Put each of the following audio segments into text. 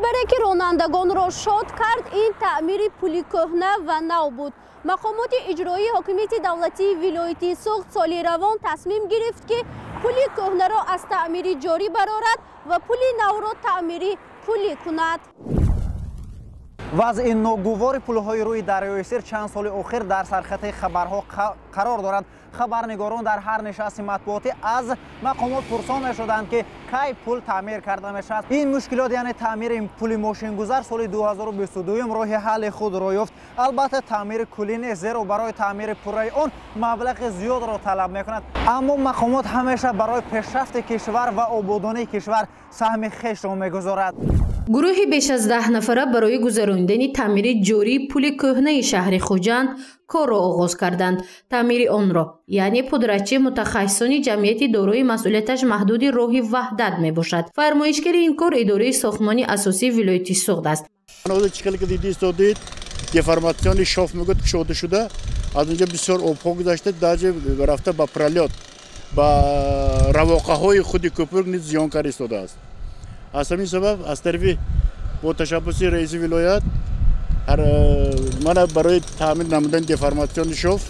خبری که رانندگان را شاد کرد این تعمیر پل کهنه و نو بود. مقامات اجرایی حاکمیت دولتی ولایت سوخت سال روان تصمیم گرفت که پل کهنه را از تعمیر جاری برآورد و پل نو را تعمیری پلی کند. وضع ناگوار پل‌های روی دریای سیر چند سال اخیر در سرخط خبرها قرار دارد. خبرنگاران در هر نشست مطبوعاتی از مقامات پرسان شدند که کی پل تعمیر کرده میشود. این مشکلات یعنی تعمیر این پل ماشین‌گذر سال 2022 راه حل خود را یافت. البته تعمیر کلی نیست، زیرا برای تعمیر پوره آن مبلغ زیاد را طلب میکند. اما مقامات همیشه برای پیشرفت کشور و آبادانی کشور سهم خویش را میگذارد. گروهی بیش از 10 نفره برای گذراندن تعمیر جوری پل کهنه شهر خوجند کار را آغاز کردند. تعمیر آن را یعنی پدرچه متخصصان جمعیت دارای مسئولیتش محدود راه وحدت می باشد. فرمایشگر این کار اداره ساختمانی اساسی ولایت سوخت است. деформациони шоф мегӯяд кушода шуда аз онҷо бисёр обҳо гузашта даҷа рафта ба пролёт ба равоқаҳои худи кӯприк низ зиёнкар истодааст. аз ҳамин сабаб аз тарафи бо ташаббуси раиси вилоят мана барои таъмин намудани деформациони шоф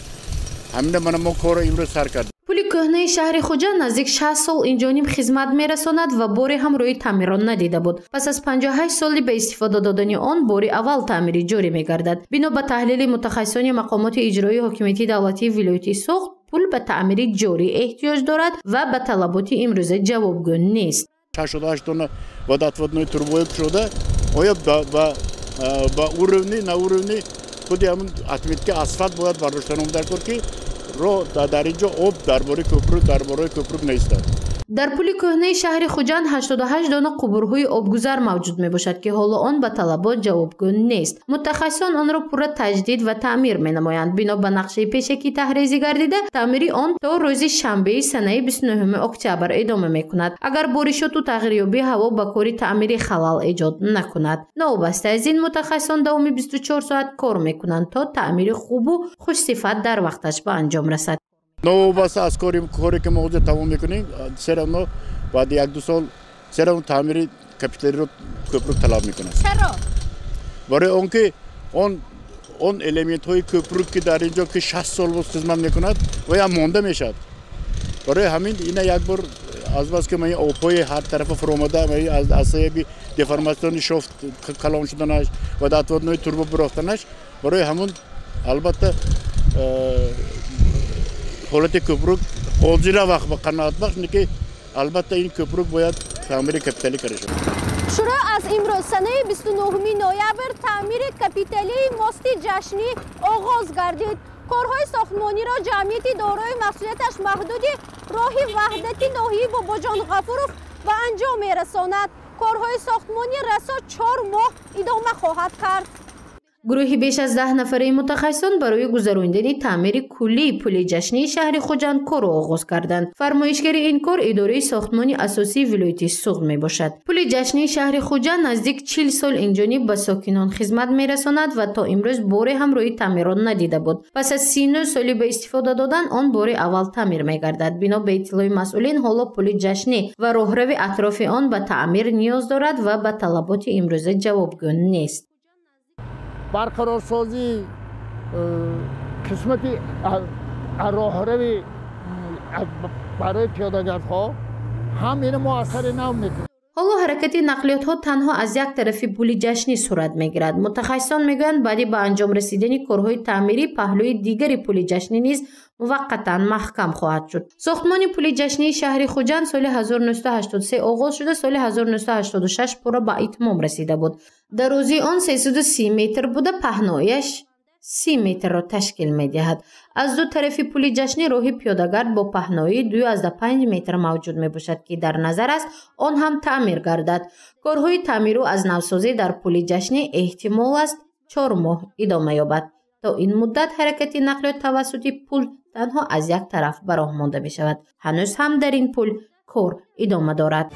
ҳамина мана мо корро имрӯз сар кардем. پل کهنه شهر خوجند نزدیک 60 سال اینجانب خدمت می‌رساند و باری هم روی تعمیر ندیده بود. پس از 58 سال به استفاده دادن آن باری اول تعمیر جاری می‌گردد. بنا به تحلیل متخصصان مقامات اجرایی حاکمیت دولتی ولایت سوخت پل به تعمیر جاری احتیاج دارد و به طلبات امروزه جوابگو نیست. 68 тонна водоотводной трубой шуда оя ба уровни на уровни худи ҳамн отметки асфальт бояд бардошта намуда кор ки رو در اینجا آب درباره کوپرک نیستند. در پل کهنه شهر خوجند 88 دانه قبورهای آبگذر موجود می باشد که حالا آن به طلبات جوابگو نیست. متخصصان آن را پورا تجدید و تعمیر می نمایند. بنا به نقشه پیشکی تحریزی گردیده تعمیر آن تا روز شنبه سنه 29 اکتبر ادامه می کند. اگر بارشات و تغییریابی هوا به کار تعمیر خلل ایجاد نکند. نوبسته از این متخصصان دوام 24 ساعت کار می کنند تا تعمیر خوب و خوش صفت در وقتش به انجام رسد. новобаста аз кори ки мо ҳозир тамом мекунем се равно баъди 1-2 сол се равно таъмири капиталиро кӯприк талаб мекунад. чаро? барои он ки он элементҳои кӯприк ки дар инҷо ки 60 сол боз хизмат мекунад бояд монда мешавад. барои ҳамин ина як бор азбас ки ман обҳои ҳар тарафа фуромада аз сабаби деформациони шофт калон шуданаш водоотводной турбо бирофтанаш барои ҳамон албатта حالت کوپرک حاضر وقت به قناعت بخش اینه که البته این کوپرک باید تعمیر کپیتالی کرده شود. شروع از امروز سنه 29 نوامبر تعمیر کپیتالی ماست جشنی آغاز گردید. کارهای ساختمانی را جمعیت دارای مسئولیتش محدود راه وحدتی ناحیه باباجان غفورov به انجام میرساند. کارهای ساختمانی رسا 4 ماه ادامه خواهد کرد. گروهی بیش از 10 نفره متخصصان برای گذراندن تعمیر کلی پل جشنی شهر خوجند کار را آغاز کردند. فرمایشگر این کار اداره ساختمانی اساسی ولایت سوخت می باشد. پل جشنی شهر خوجند نزدیک 40 سال اینجانب به ساکنان خدمت می رساند و تا امروز باری هم روی تعمیرات ندیده بود. پس از 39 سال به استفاده دادن آن بار اول تعمیر می گردد. بنا به اطلاع مسئولین حالا پل جشنی و راهرو اطراف آن به تعمیر نیاز دارد و به طلبات امروزه جوابگو نیست. برقرارسازی قسمتی راهروی برای پیاده‌گردها هم این مؤثر نو میکنه. حالا حرکت نقلیات ها تنها از یک طرف پل جشنی صورت میگیرد. متخصصان میگویند بعد به انجام رسیدن کارهای تعمیری پهلوی دیگر پل جشنی نیز موقتا محکم خواهد شد. ساختمان پل جشنی شهر خوجند سال 1983 آغاز شده سال 1986 پورا به اتمام رسیده بود. درازی آن 330 متر بوده، پهنایش 30 متر را تشکیل می دهد. از دو طرف پل جشنی راه پیاده‌گرد با پهنایی 2.5 متر موجود می باشد که در نظر است آن هم تعمیر گردد. کارهای تعمیر و از نوسازی در پل جشنی احتمال است 4 ماه ادامه یابد. تا این مدت حرکت نقلیات توسط پل تنها از یک طرف به راه مانده می شود. هنوز هم در این پل کار ادامه دارد.